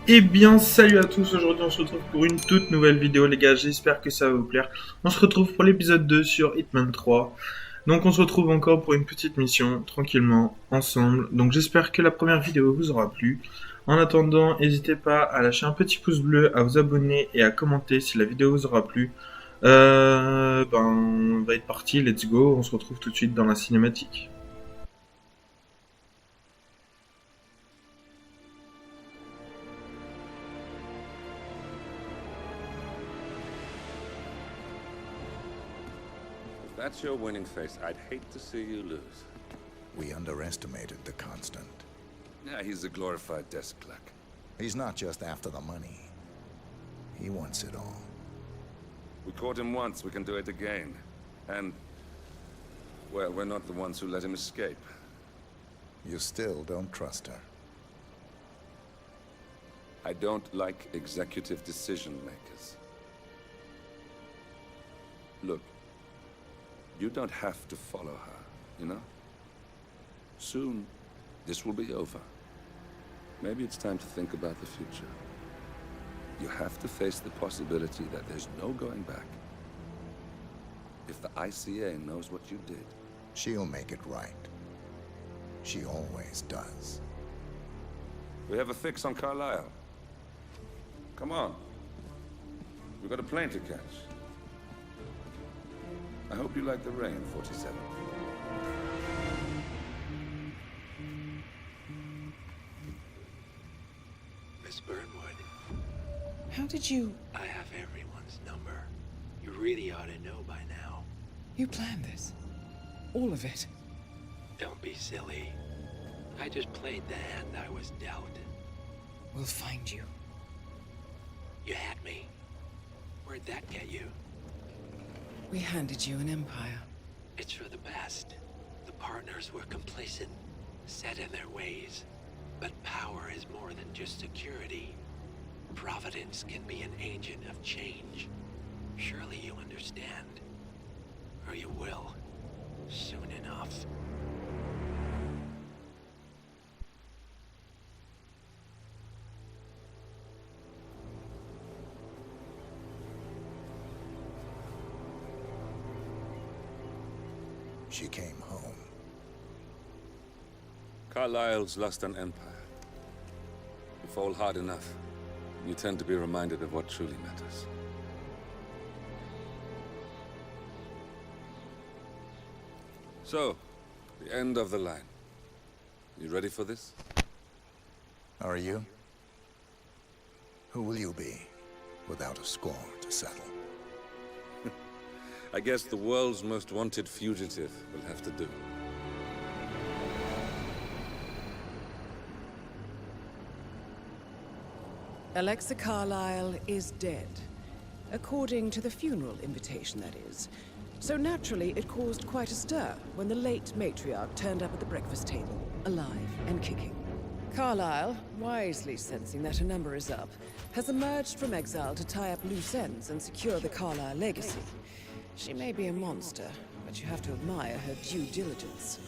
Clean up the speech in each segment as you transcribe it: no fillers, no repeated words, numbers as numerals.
Eh bien, salut à tous, aujourd'hui on se retrouve pour une toute nouvelle vidéo les gars, j'espère que ça va vous plaire. On se retrouve pour l'épisode 2 sur Hitman 3. Donc on se retrouve encore pour une petite mission, tranquillement, ensemble. Donc j'espère que la première vidéo vous aura plu. En attendant, n'hésitez pas à lâcher un petit pouce bleu, à vous abonner et à commenter si la vidéo vous aura plu. On va être parti, let's go, on se retrouve tout de suite dans la cinématique. If that's your winning face, I'd hate to see you lose. We underestimated the Constant. Yeah, he's a glorified desk clerk. He's not just after the money. He wants it all. We caught him once, we can do it again. And, well, we're not the ones who let him escape. You still don't trust her. I don't like executive decision makers. Look, you don't have to follow her, you know? Soon, this will be over. Maybe it's time to think about the future. You have to face the possibility that there's no going back. If the ICA knows what you did, She'll make it right. She always does. we have a fix on Carlisle. Come on. We've got a plane to catch. I hope you like the rain, 47. Miss Burnwood, How did you... I have everyone's number. You really ought to know by now. You planned this? All of it? Don't be silly. I just played the hand I was dealt. We'll find you. You had me. Where'd that get you? We handed you an empire. It's for the best. The partners were complacent, set in their ways. But power is more than just security. Providence can be an agent of change. Surely you understand. Or you will. Soon enough. She came home. Carlisle's lost an empire. You fall hard enough, you tend to be reminded of what truly matters. So, the end of the line. You ready for this? Are you? Who will you be, without a score to settle? I guess the world's most wanted fugitive will have to do. Alexa Carlisle is dead. According to the funeral invitation, that is. So naturally, it caused quite a stir when the late matriarch turned up at the breakfast table, alive and kicking. Carlisle, wisely sensing that her number is up, has emerged from exile to tie up loose ends and secure the Carlisle legacy. She may be a monster, but you have to admire her due diligence.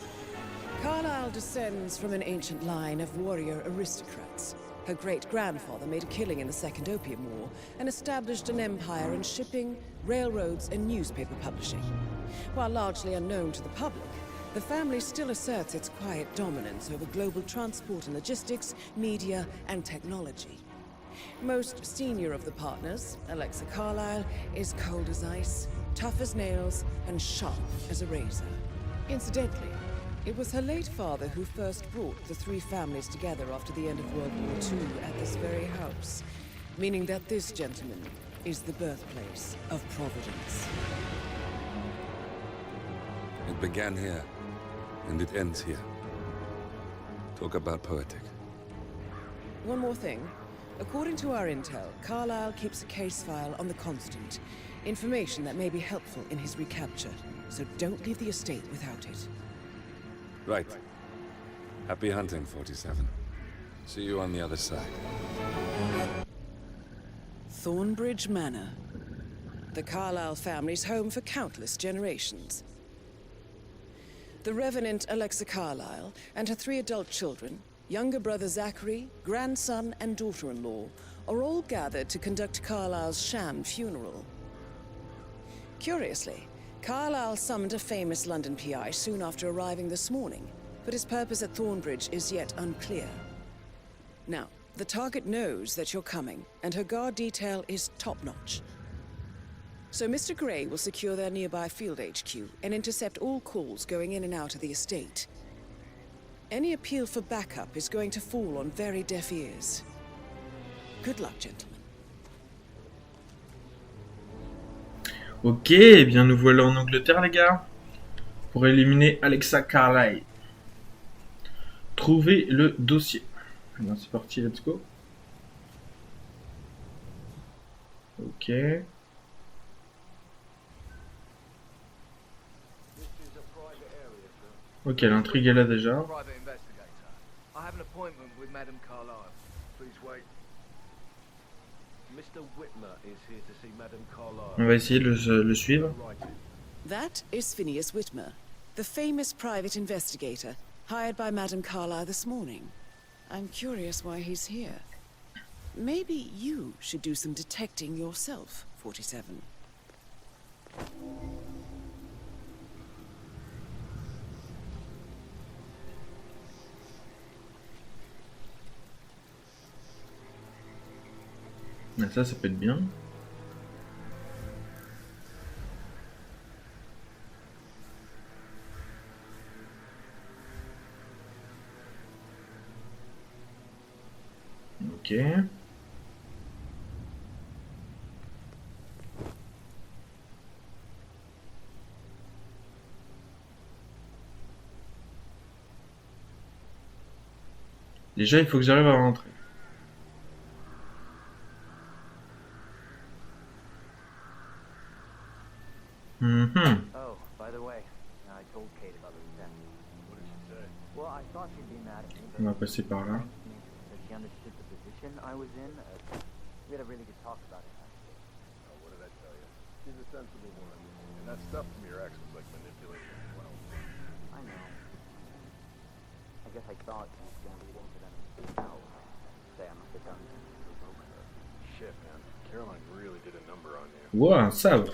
Carlisle descends from an ancient line of warrior aristocrats. Her great-grandfather made a killing in the Second Opium War and established an empire in shipping, railroads, and newspaper publishing. While largely unknown to the public, the family still asserts its quiet dominance over global transport and logistics, media, and technology. Most senior of the partners, Alexa Carlisle, is cold as ice, tough as nails, and sharp as a razor. Incidentally, it was her late father who first brought the three families together after the end of World War II at this very house, meaning that this gentleman is the birthplace of Providence. It began here, and it ends here. Talk about poetic. One more thing. According to our intel, Carlisle keeps a case file on the Constant. Information that may be helpful in his recapture, so don't leave the estate without it. Right. Happy hunting, 47. See you on the other side. Thornbridge Manor. The Carlisle family's home for countless generations. The Revenant Alexa Carlisle and her 3 adult children, younger brother Zachary, grandson and daughter-in-law are all gathered to conduct Carlisle's sham funeral. Curiously, Carlisle summoned a famous London PI soon after arriving this morning, but his purpose at Thornbridge is yet unclear. Now, the target knows that you're coming, and her guard detail is top-notch. So Mr. Gray will secure their nearby field HQ and intercept all calls going in and out of the estate. Any appeal for backup is going to fall on very deaf ears. Good luck, gentlemen. Ok, eh bien nous voilà en Angleterre les gars. Pour éliminer Alexa Carlyle. Trouvez le dossier. Alors c'est parti, let's go. Ok. Ok, l'intrigue est là déjà. On va essayer de le suivre. That is Phineas Whitmer, the famous private investigator hired by Madame Carlyle this morning. I'm curious why he's here. Maybe you should do some detecting yourself, 47. Ah, ça peut être bien. Ok. Déjà, il faut que j'arrive à rentrer. Oh, by the way, I told Kate about this test. What did she say? Well, I thought she'd be mad at me, but On va passer par là. that she understood the position I was in. We had a really good talk about it, actually. Oh, what did I tell you? She's a sensible woman. And that stuff from your ex was like manipulation as well. I know. I guess I thought she was gonna read into them and no. Say I must have done something to provoke her. Shit, man. Caroline really did a number on you. Wow, un sabre.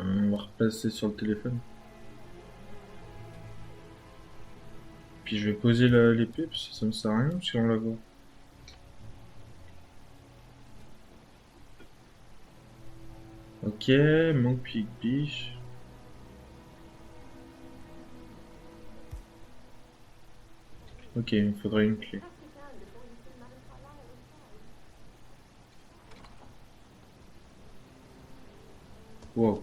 On va replacer sur le téléphone. Puis je vais poser l'épée parce que ça me sert à rien si on la voit. Ok, manque pique biche. Ok, il me faudrait une clé. Wow.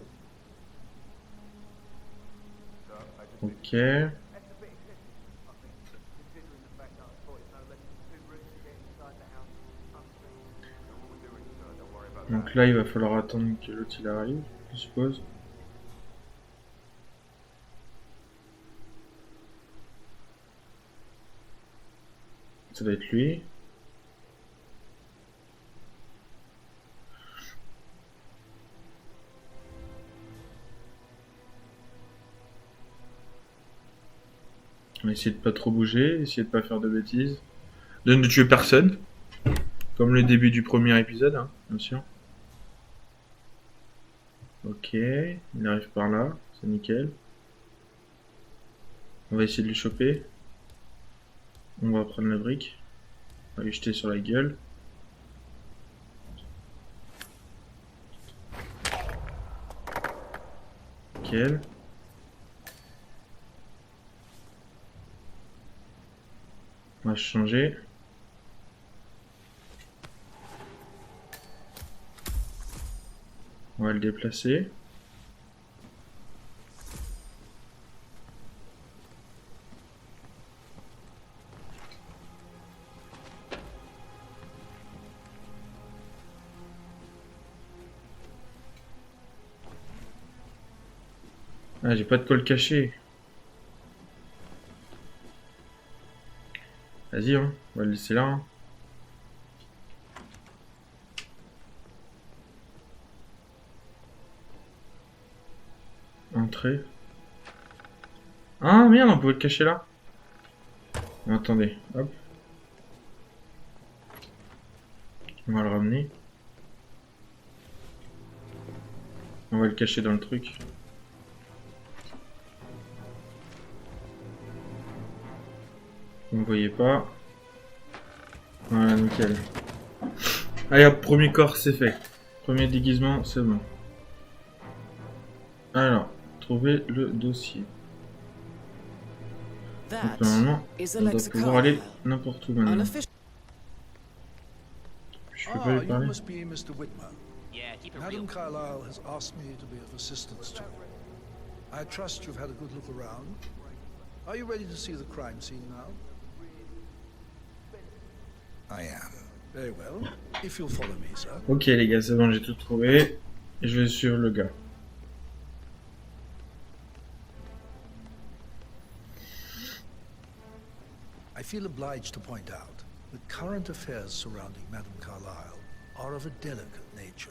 Ok. Donc là, il va falloir attendre que l'autre il arrive, je suppose. Ça doit être lui. On va essayer de pas trop bouger, essayer de pas faire de bêtises. De ne tuer personne. Comme le début du premier épisode, hein, bien sûr. Ok, il arrive par là, c'est nickel. On va essayer de lui choper. On va prendre la brique. On va lui jeter sur la gueule. Nickel. On va changer. On va le déplacer. Ah, j'ai pas de quoi le cacher. Vas-y, hein, on va le laisser là. Hein. Entrée. Ah merde, on pouvait le cacher là. Attendez, hop. On va le ramener. On va le cacher dans le truc. Vous ne voyez pas. Voilà, nickel. Allez hop, premier corps, c'est fait. Premier déguisement, c'est bon. Alors, trouver le dossier. Donc, normalement, on doit pouvoir aller n'importe où maintenant. Je peux pas lui You parler. must be Mr. Whitman. Yeah, keep it Madam real. Carlyle has asked me to be of assistance to you. I trust you've had a good look around. Are you ready to see the crime scene now? I am. Very well. If you'll follow me, sir. Ok les gars, c'est bon, j'ai tout trouvé. Et je vais suivre le gars. I feel obliged to point out that current affairs surrounding Madam Carlyle are of a delicate nature.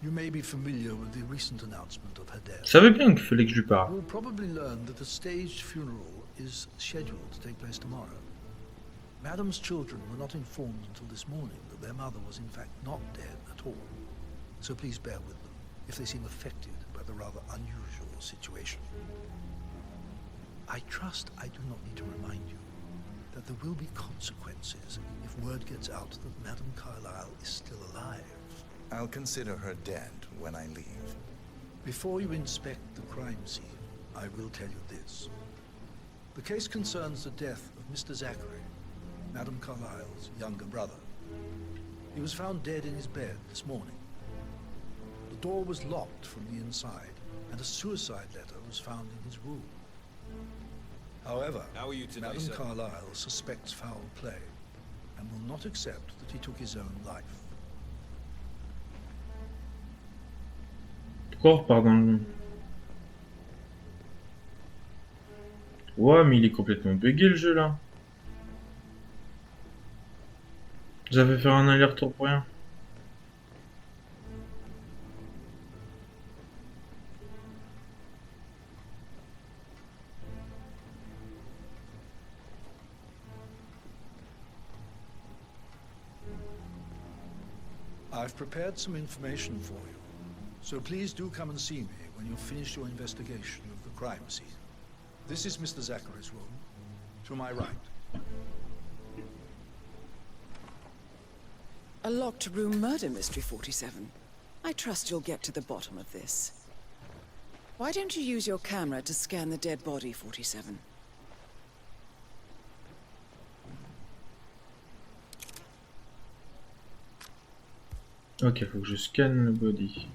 You may be familiar with the recent announcement of her Je death. savais bien qu'il fallait que je lui parle. You'll probably learn that a staged funeral is scheduled to take place tomorrow. Madam's children were not informed until this morning that their mother was in fact not dead at all. So please bear with them if they seem affected by the rather unusual situation. I trust I do not need to remind you that there will be consequences if word gets out that Madam Carlyle is still alive. I'll consider her dead when I leave. Before you inspect the crime scene, I will tell you this. The case concerns the death of Mr. Zachary, Madam Carlyle's younger brother. He was found dead in his bed this morning. The door was locked from the inside, and a suicide letter was found in his room. However, How are you today, Madam sir? Carlyle suspects foul play, and will not accept that he took his own life. Pourquoi on repart dans le... Ouais, mais il est complètement bugué le jeu là. J'avais fait un aller-retour pour rien. I've prepared some information for you, so please do come and see me when you've finished your investigation of the crime scene. This is Mr. Zachary's room, to my right. A locked room murder mystery, 47. I trust you'll get to the bottom of this. Why don't you use your camera to scan the dead body, 47? Ok, faut que je scanne le body.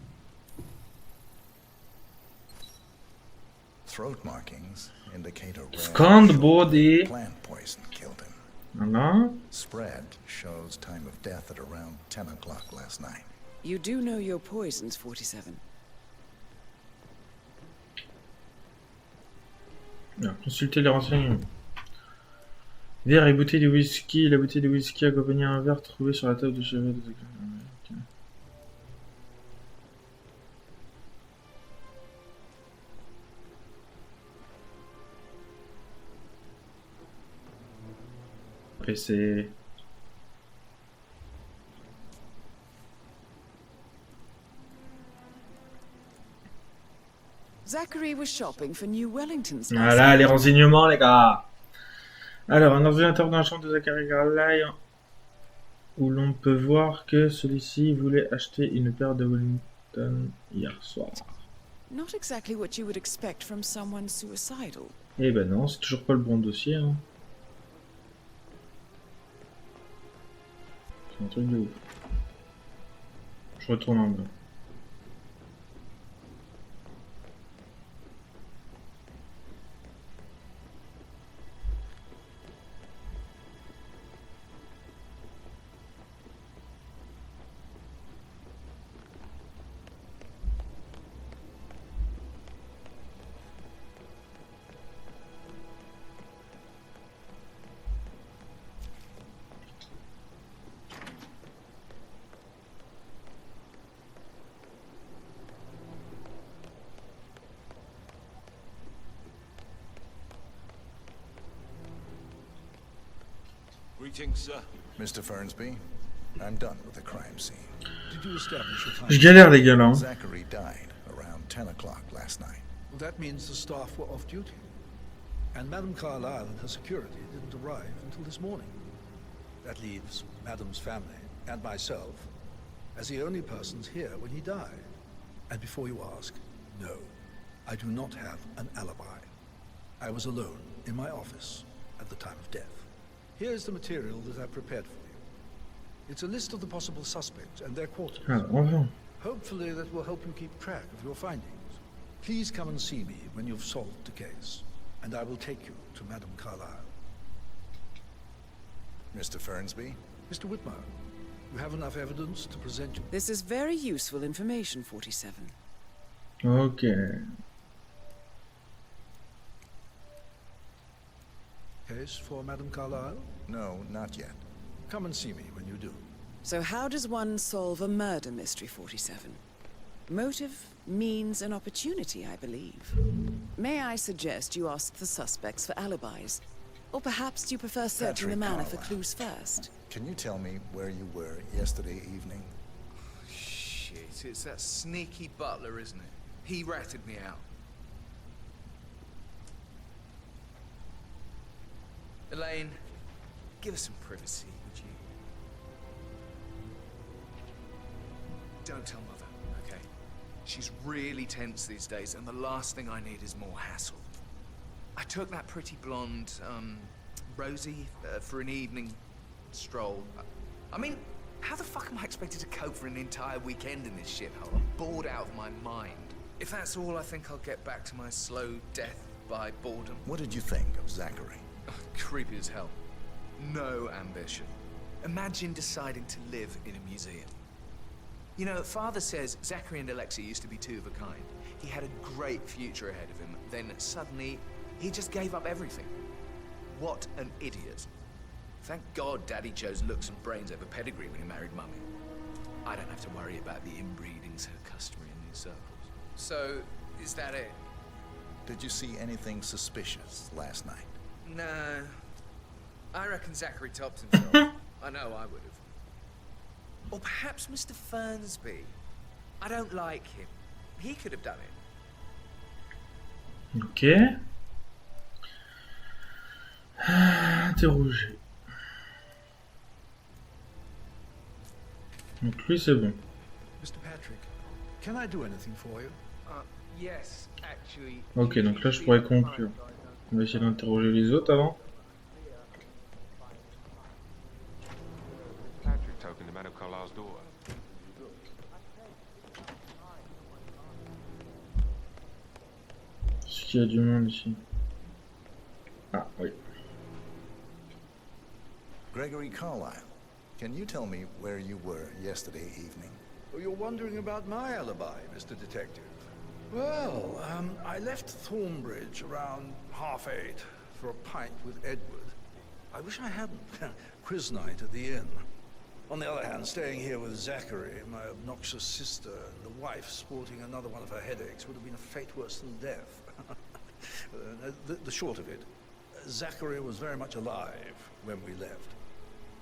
Throat markings indicate a rare Scan the body. plant poison killed him. Voilà. Spread shows time of death at around 10 o'clock last night. You do know your poisons, 47. Alors, consultez les renseignements. Verre et bouteille de whisky. La bouteille de whisky accompagnée à un verre trouvé sur la table de chevet de... Ok. PC. Zachary was shopping for new Wellingtons. last Voilà les night. renseignements les gars. Alors un ordinateur dans la chambre de Zachary Carlyle où l'on peut voir que celui-ci voulait acheter une paire de Wellington hier soir. Not exactly what you would expect from someone suicidal. Eh ben non, c'est toujours pas le bon dossier. Hein. C'est un truc de ouf. Je retourne en bas. Greetings, sir. Mr. Fernsby, I'm done with the crime scene. Did you establish your Je time? galère les gars là. Hein. Zachary died around 10 o'clock last night. Well, that means the staff were off duty. And Madame Carlyle and her security didn't arrive until this morning. That leaves Madame's family and myself as the only persons here when he died. And before you ask, no, I do not have an alibi. I was alone in my office at the time of death. Here's the material that I've prepared for you. It's a list of the possible suspects and their quarters. Ah, enfin. Hopefully that will help you keep track of your findings. Please come and see me when you've solved the case, and I will take you to Madame Carlyle. Mr. Fernsby? Mr. Whitmer, you have enough evidence to present you. This is very useful information, 47. Ok. Case for Madame Carlyle? No, not yet. Come and see me when you do. So how does one solve a murder mystery, 47? Motive, means, and opportunity, I believe. May I suggest you ask the suspects for alibis? Or perhaps you prefer searching the manor for clues first? Can you tell me where you were yesterday evening? Shit, it's that sneaky butler, isn't it? He ratted me out. Elaine, give us some privacy, would you? Don't tell Mother, okay? She's really tense these days, and the last thing I need is more hassle. I took that pretty blonde, Rosie, for an evening stroll. I mean, how the fuck am I expected to cope for an entire weekend in this shithole? I'm bored out of my mind. If that's all, I think I'll get back to my slow death by boredom. What did you think of Zachary? Creepy as hell. No ambition. Imagine deciding to live in a museum. You know, Father says Zachary and Alexia used to be two of a kind. He had a great future ahead of him. Then suddenly, he just gave up everything. What an idiot. Thank God Daddy chose looks and brains over pedigree when he married Mummy. I don't have to worry about the inbreeding so customary in these circles. So, is that it? Did you see anything suspicious last night? No. I reckon Zachary topped himself. I know I would have. Or perhaps Mr. Fernsby. I don't like him. He could have done it. Ok. Interroger. Donc lui c'est bon. Mr. Patrick, can I do anything for you? Yes, actually. Ok, donc là je pourrais conclure. On va essayer d'interroger les autres avant. Patrick talking to Madame Carlyle's door. Est-ce qu'il y a du monde ici? Ah oui. Gregory Carlyle, can you tell me where you were yesterday evening? Oh, you're wondering about my alibi, Mr. Detective. Well, I left Thornbridge around 8:30 for a pint with Edward. I wish I hadn't. Quiz night at the inn. On the other hand, staying here with Zachary, my obnoxious sister, and the wife sporting another one of her headaches would have been a fate worse than death. The short of it, Zachary was very much alive when we left.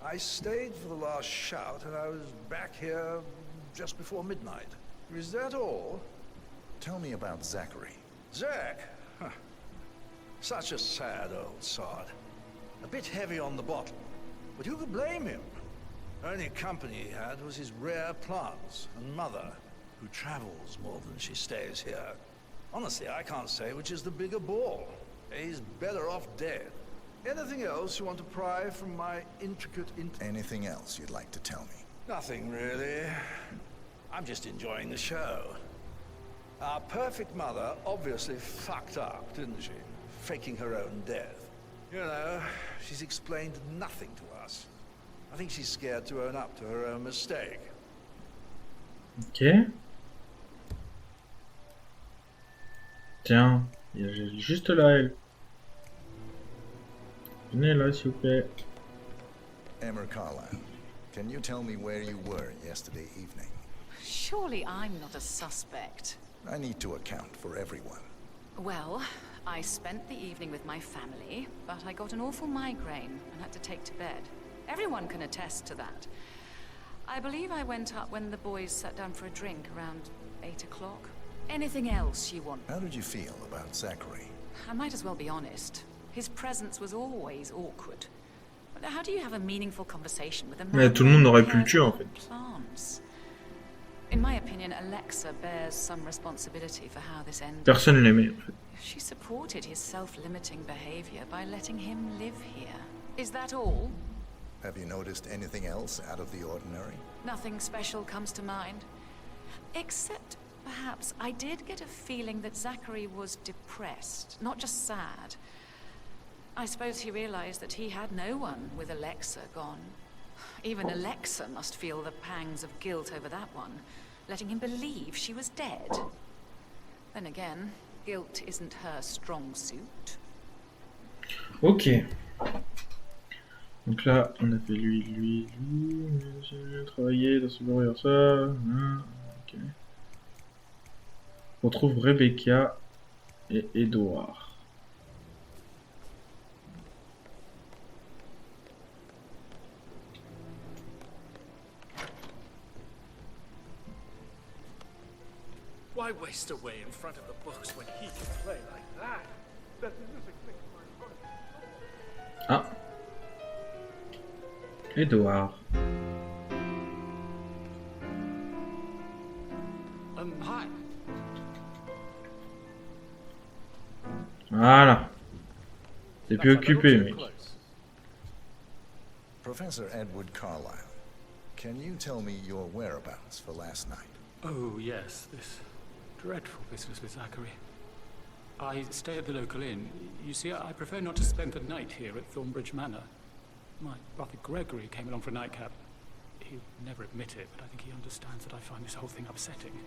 I stayed for the last shout, and I was back here just before midnight. Is that all? Tell me about Zachary. Zach? Huh. Such a sad old sod. A bit heavy on the bottle. But who could blame him? Only company he had was his rare plants and mother, who travels more than she stays here. Honestly, I can't say which is the bigger ball. He's better off dead. Anything else you want to pry from my intricate Anything else you'd like to tell me? Nothing really. I'm just enjoying the show. Our perfect mother obviously fucked up, didn't she? Faking her own death. You know, she's explained nothing to us. I think she's scared to own up to her own mistake. Ok. Tiens, il y a juste là elle. Venez là s'il vous plaît. Emma Carlyle, can you tell me where you were yesterday evening? Surely I'm not a suspect. I need to account for everyone. Well, I spent the evening with my family, but I got an awful migraine and had to take to bed. Everyone can attest to that. I believe I went up when the boys sat down for a drink around 8 o'clock. Anything else you want? How did you feel about Zachary? I might as well be honest. His presence was always awkward. How do you have a meaningful conversation with a man Mais tout le monde aurait pu le who tuer en cares fait. about plants? In my opinion, Alexa bears some responsibility for how this ended. Personne l'aimait en fait. She supported his self-limiting behavior by letting him live here. Is that all? Have you noticed anything else out of the ordinary? Nothing special comes to mind. Except, perhaps, I did get a feeling that Zachary was depressed, not just sad. I suppose he realized that he had no one with Alexa gone. Even Alexa must feel the pangs of guilt over that one, letting him believe she was dead. Then again, guilt isn't her strong suit. Ok. Donc là, on a fait lui. J'ai travaillé dans ce bureau ça. Ok. On retrouve Rebecca et Edouard. Why waste away in front of the books when he can play like that? That the music makes my heart. Ah. Edouard. Hi. Voilà. T'es plus occupé, mec. Professor Edward Carlyle, can you tell me your whereabouts for last night? Oh, yes, this dreadful business with Zachary. I stay at the local inn. You see, I prefer not to spend the night here at Thornbridge Manor. My brother Gregory came along for a nightcap. He'll never admit it, but I think he understands that I find this whole thing upsetting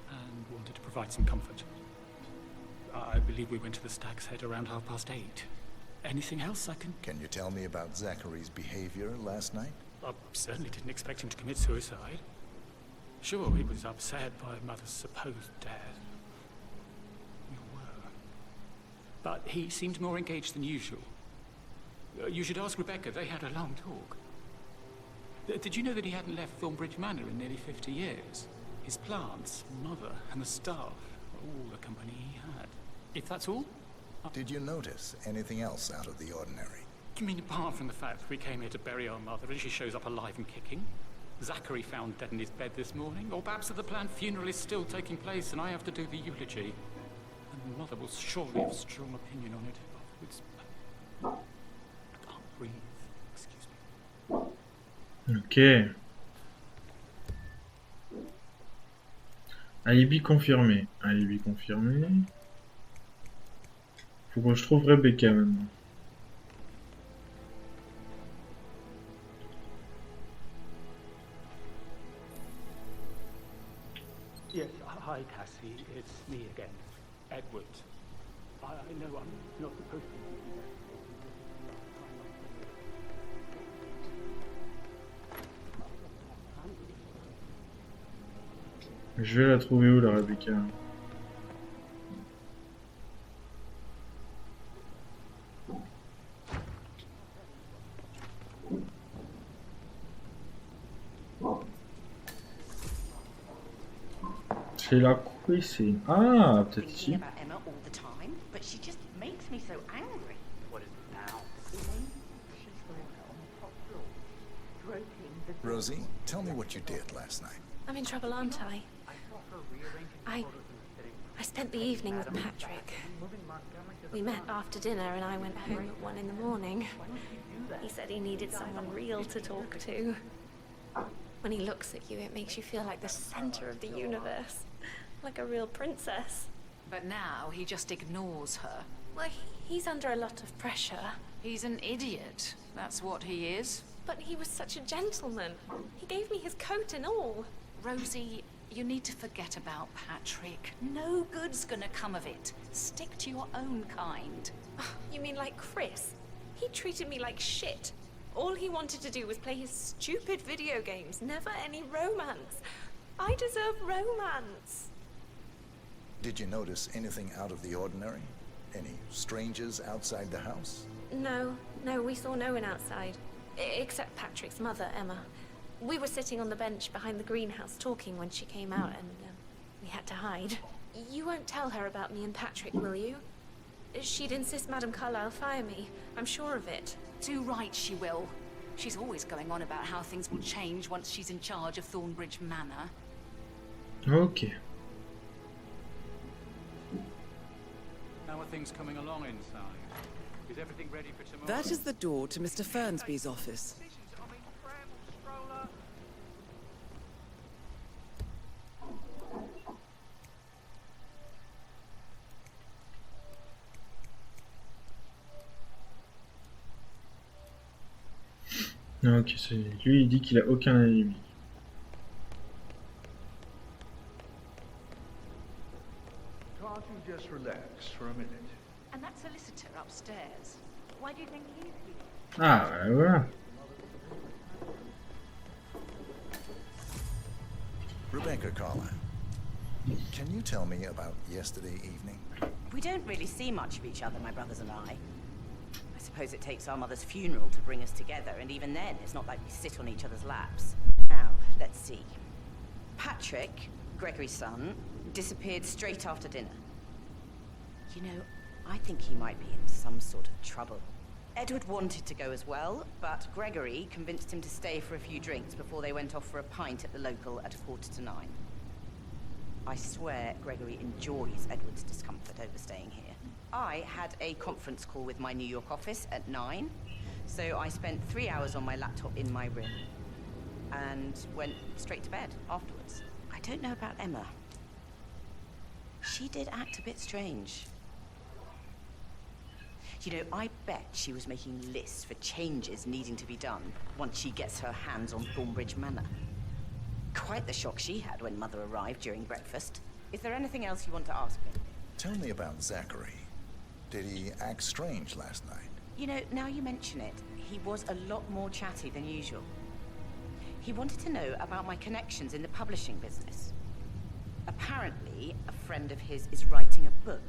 and wanted to provide some comfort. I believe we went to the Stag's Head around 8:30. Anything else I can... Can you tell me about Zachary's behavior last night? I certainly didn't expect him to commit suicide. Sure, he was upset by Mother's supposed death. We were. But he seemed more engaged than usual. You should ask Rebecca. They had a long talk. Did you know that he hadn't left Thornbridge Manor in nearly 50 years? His plants, Mother, and the staff, all the company he had. If that's all? Did you notice anything else out of the ordinary? You mean apart from the fact that we came here to bury our mother and she shows up alive and kicking? Zachary found dead in his bed this morning? Or perhaps that the planned funeral is still taking place and I have to do the eulogy? And Mother will surely have a strong opinion on it. It's... I can't breathe. Excuse me. Ok. Alibi confirmé. Alibi confirmé. Faut que je trouve Rebecca maintenant. Yes, hi Cassie, it's me again, Edward. I know I'm not supposed to be Je vais la trouver où la Rebecca? C'est la cuisine. Ah, peut-être ici. About Emma all the time, but she just makes me so angry. What is it now? She's going on the top floor, stroking the... Rosie, tell me what you did last night. I'm in trouble, aren't I? I spent the evening with Patrick. We met after dinner and I went home at 1 in the morning. He said he needed someone real to talk to. When he looks at you, it makes you feel like the center of the universe. Like a real princess. But now he just ignores her. Well, he's under a lot of pressure. He's an idiot. That's what he is. But he was such a gentleman. He gave me his coat and all. Rosie, you need to forget about Patrick. No good's gonna come of it. Stick to your own kind. You mean like Chris? He treated me like shit. All he wanted to do was play his stupid video games, never any romance. I deserve romance. Did you notice anything out of the ordinary? Any strangers outside the house? No, we saw no one outside. Except Patrick's mother, Emma. We were sitting on the bench behind the greenhouse talking when she came out, and we had to hide. You won't tell her about me and Patrick, will you? She'd insist Madame Carlyle fire me. I'm sure of it. Too right she will. She's always going on about how things will change once she's in charge of Thornbridge Manor. Ok. How are things coming along inside? Is everything ready for tomorrow? That is the door to Mr. Fernsby's office. Ok, c'est lui, il dit qu'il a aucun alibi. Can't you just relax for a minute? And that solicitor upstairs. Why do you think he's here? Ah, bah, voilà. Rebecca Carlyle, can you tell me about yesterday evening? We don't really see much of each other, my brothers and I. I suppose it takes our mother's funeral to bring us together, and even then, it's not like we sit on each other's laps. Now, let's see. Patrick, Gregory's son, disappeared straight after dinner. You know, I think he might be in some sort of trouble. Edward wanted to go as well, but Gregory convinced him to stay for a few drinks before they went off for a pint at the local at 9:45. I swear Gregory enjoys Edward's discomfort over staying here. I had a conference call with my New York office at 9, so I spent 3 hours on my laptop in my room and went straight to bed afterwards. I don't know about Emma. She did act a bit strange. You know, I bet she was making lists for changes needing to be done once she gets her hands on Thornbridge Manor. Quite the shock she had when Mother arrived during breakfast. Is there anything else you want to ask me? Tell me about Zachary. Did he act strange last night? You know, now you mention it, he was a lot more chatty than usual. He wanted to know about my connections in the publishing business. Apparently, a friend of his is writing a book,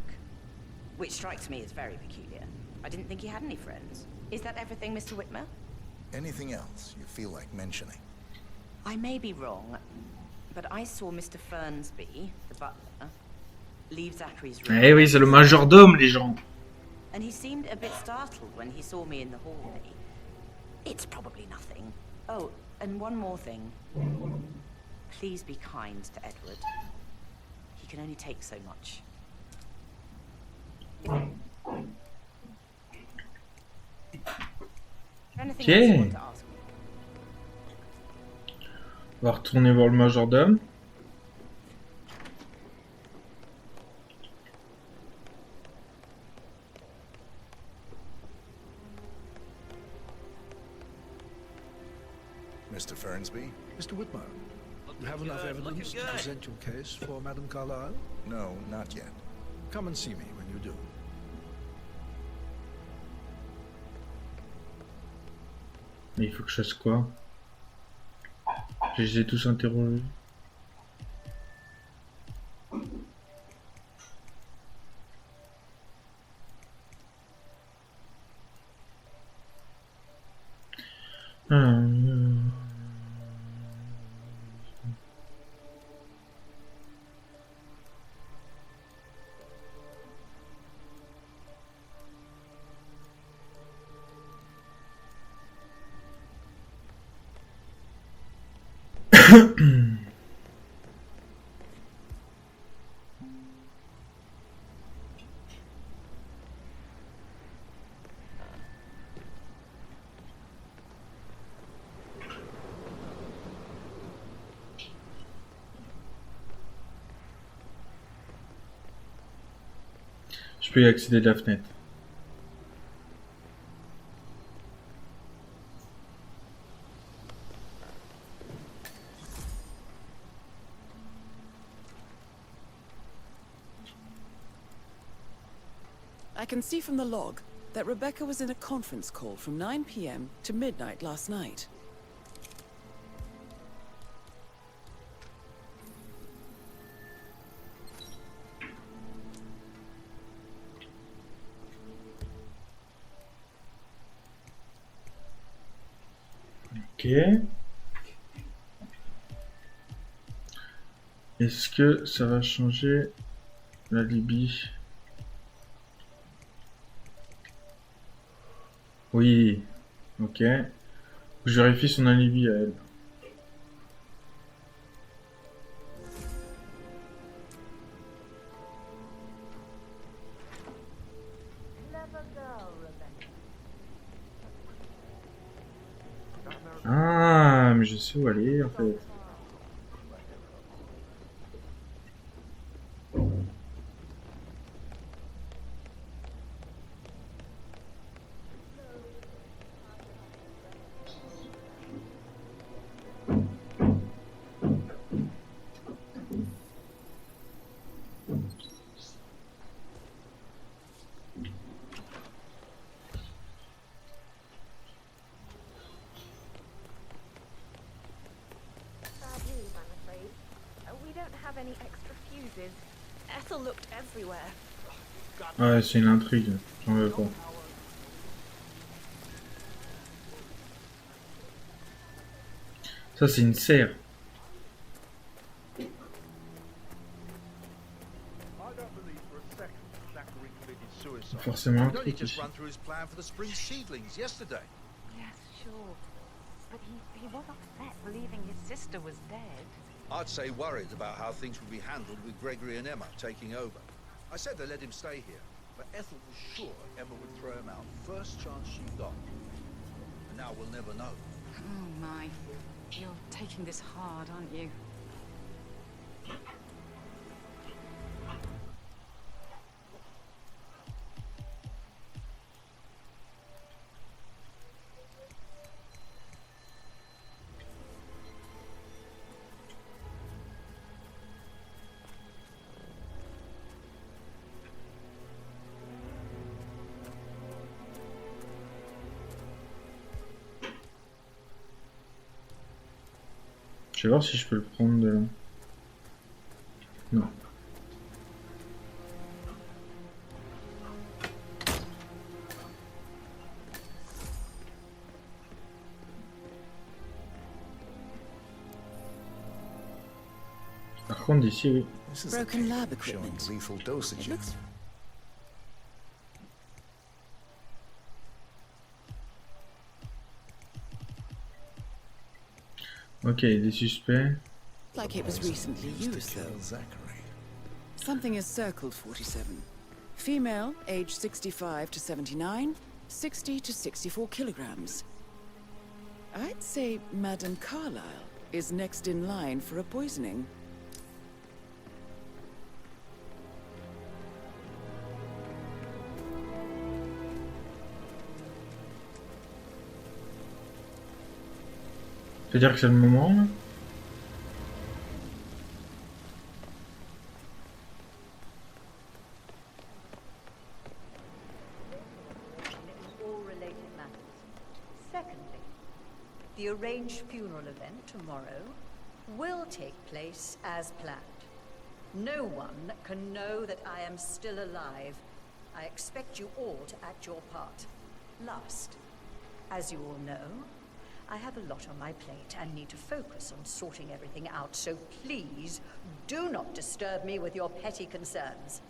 which strikes me as very peculiar. I didn't think he had any friends. Is that everything, Mr. Whitmer? Anything else you feel like mentioning? I may be wrong, but I saw Mr. Fernsby, the butler, leave Zachary's room. Eh oui, c'est le majordome, les gens. And he seemed a bit startled when he saw me in the hallway. It's probably nothing. Oh, and one more thing. Please be kind to Edward. He can only take so much. Anything else you want to ask me? On va retourner voir le majordome. Mr. Fernsby? Mr. Whitmer, you have enough evidence to present your case for Madame Carlyle? No, not yet. Come and see me when you do. Il faut que je fasse quoi? Je les ai tous interrogés. Je peux y accéder de la fenêtre. I can see from the log that Rebecca was in a conference call from 9 p.m. to midnight last night. Ok. Est-ce que ça va changer la Libye? Oui. Ok. Je vérifie son alibi à elle. Ah, mais je sais où aller en fait. Bad news, I'm afraid. We don't have any extra fuses. Ethel looked everywhere. Ah ouais, c'est une intrigue. J'en veux pas. Ça, c'est une serre. Forcément un truc ici. run through his plan for the spring seedlings yesterday. Yes, sure. But he was upset believing his sister was dead. I'd say worried about how things would be handled with Gregory and Emma taking over. I said they let him stay here, but Ethel was sure Emma would throw him out first chance she got. And now we'll never know. Oh my. You're taking this hard, aren't you? Je vais voir si je peux le prendre de là. Non. Par contre, d'ici, oui. Broken lab equipment. Lethal dosages. It looks Ok, des suspects. like it was recently used, though. Something is circled 47. Female, age 65 to 79, 60 to 64 kilograms. I'd say Madame Carlyle is next in line for a poisoning. C'est-à-dire que c'est le moment là? All related matters. Secondly, the arranged funeral event tomorrow will take place as planned. No one can know that I am still alive. I expect you all to act your part. Last, as you all know, I have a lot on my plate and need to focus on sorting everything out, so please do not disturb me with your petty concerns.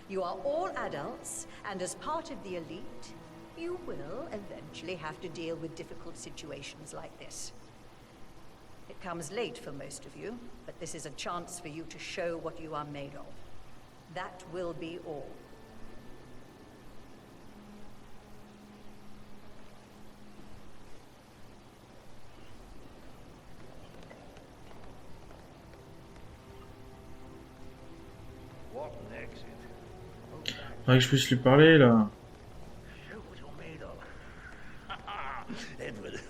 You are all adults, and as part of the elite, you will eventually have to deal with difficult situations like this. It comes late for most of you, but this is a chance for you to show what you are made of. That will be all. What an exit. Faudrait que je puisse lui parler là. Show what you're made of. Edward,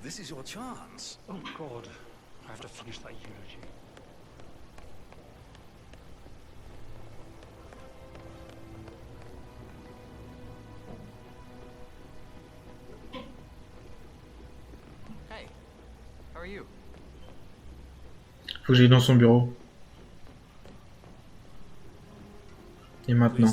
this is your chance. Oh, God. I have to finish that eulogy. Hey, how are you? Faut que j'aille dans son bureau. Et maintenant.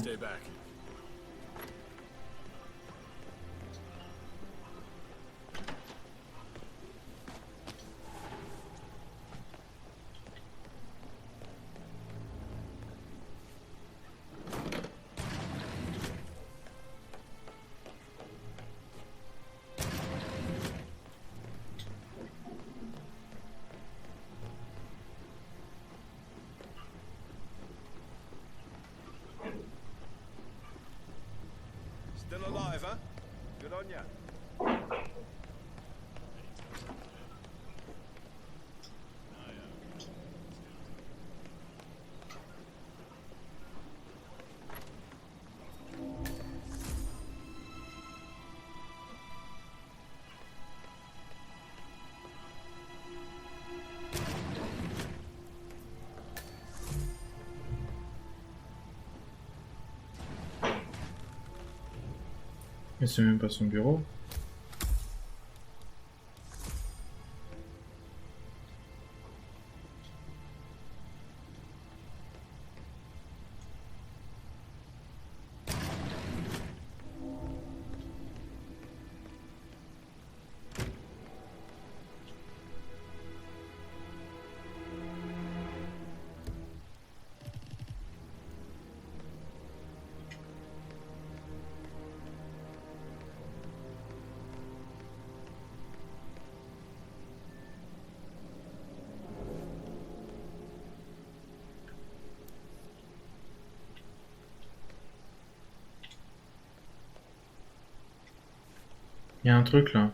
Mais c'est même pas son bureau. Il y a un truc là.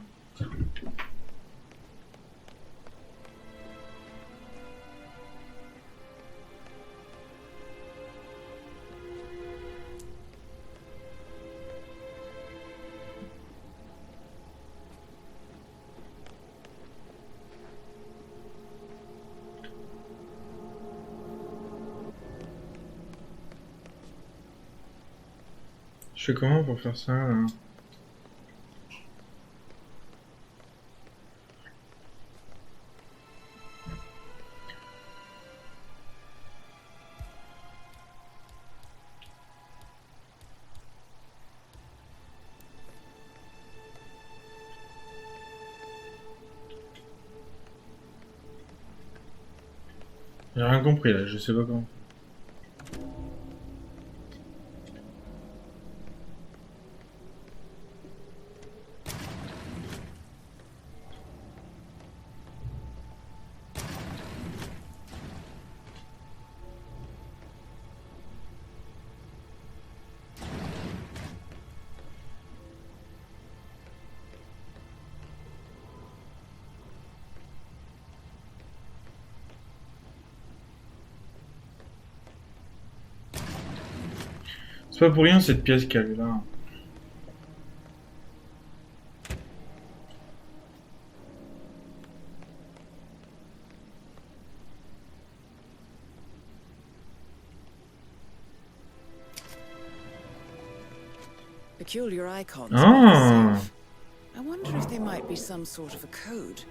Je fais comment pour faire ça là? J'ai rien compris là, je sais pas comment. C'est pas pour rien cette pièce qu'elle est là. Peculiar icons. Ah! I wonder if they might be some sort of a code.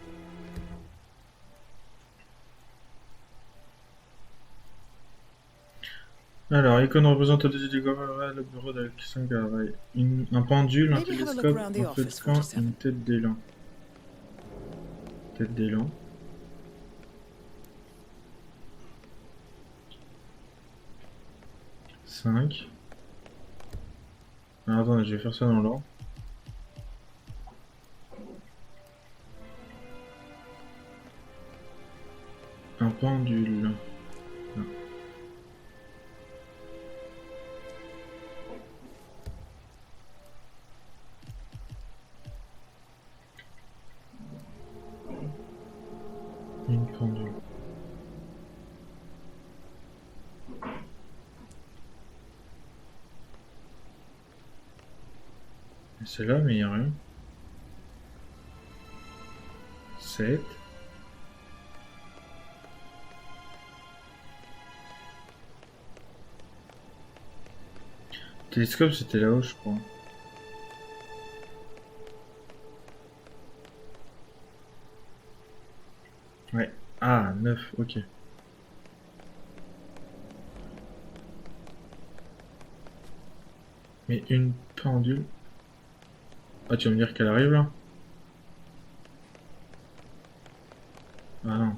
Alors, icône représente le bureau d'Alexandre Garay. Un pendule, un Maybe have a look télescope, around the un feu de office, camp, 47. une tête d'élan. Tête d'élan. Cinq. Alors, attendez, je vais faire ça dans l'ordre. Un pendule. Non. Une pendule. C'est là, mais il n'y a rien. 7. Télescope, c'était là-haut, je crois. Ouais. Ah, 9, ok. Mais une pendule. Ah, tu vas me dire qu'elle arrive là? Ah non.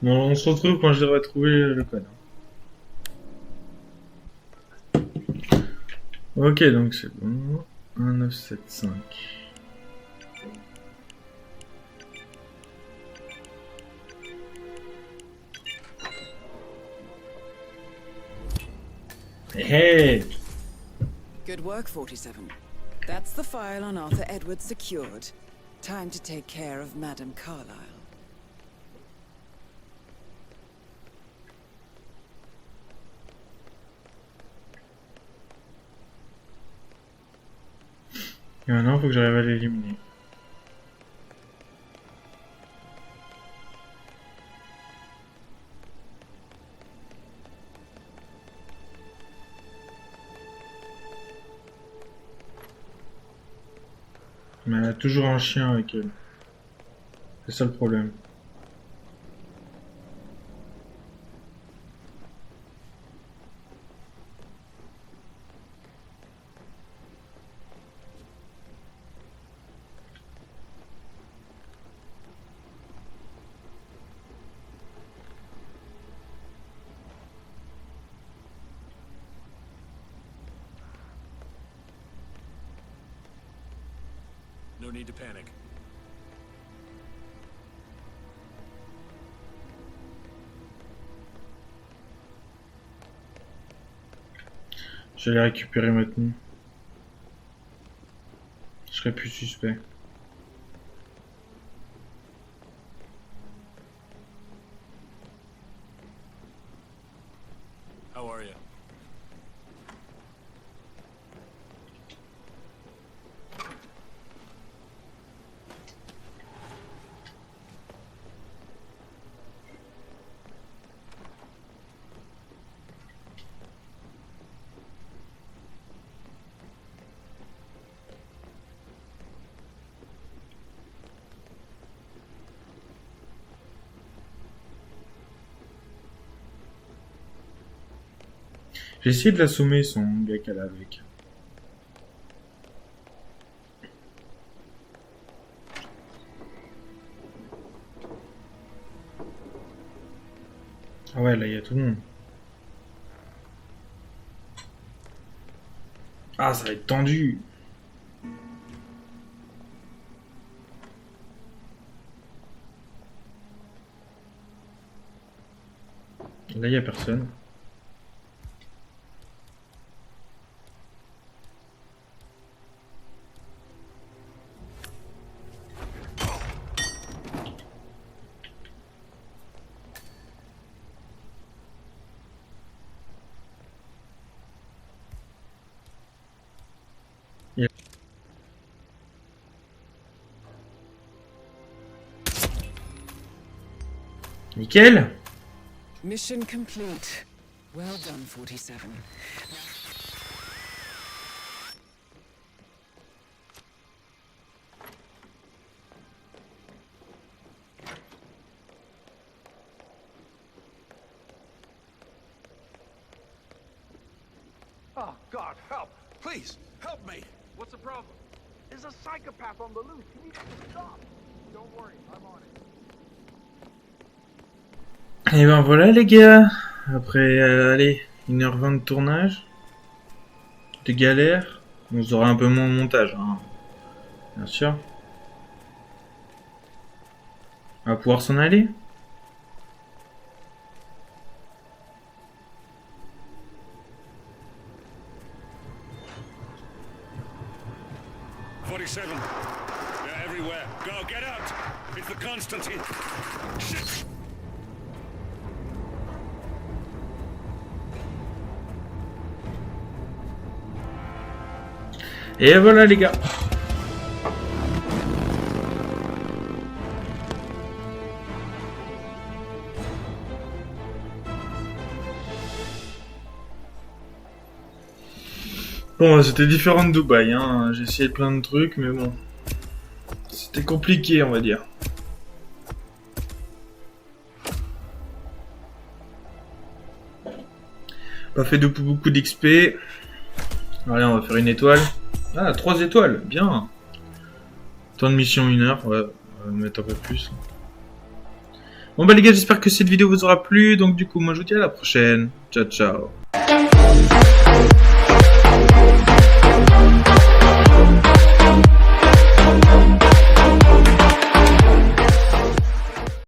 Bon, on se retrouve quand je devrais trouver le code. Ok, donc c'est bon. 1975. Hey! Good work, 47. That's the file on Arthur Edwards secured. Time to take care of Madame Carlyle. Et maintenant, il faut que j'arrive à l'éliminer. Mais elle a toujours un chien avec elle. C'est ça le problème. No need to panic. Je vais les récupérer maintenant. Je serai plus suspect. How are you? J'ai essayé de l'assommer, son gars qu'elle a avec. Ah ouais, là, il y a tout le monde. Ah, ça va être tendu. Là, il n'y a personne. Nickel. Mission complete. Well done, 47. Oh, God, help! Please, help me! What's the problem? There's a psychopath on the loose. He needs to stop. Don't worry, I'm on it. Et ben voilà les gars. Après, allez, 1h20 de tournage. De galère. On aura un peu moins de montage, hein. Bien sûr. On va pouvoir s'en aller. They're everywhere. Go, get out! It's the Constantine. Shit! Et voilà les gars. Bon, c'était différent de Dubaï, hein. J'ai essayé plein de trucs, mais bon. C'était compliqué, on va dire. Pas fait de beaucoup d'XP. Allez, on va faire une étoile. Ah, 3 étoiles, bien. Temps de mission 1 heure, ouais, on va mettre un peu plus. Bon bah les gars, j'espère que cette vidéo vous aura plu. Donc du coup, moi je vous dis à la prochaine. Ciao, ciao.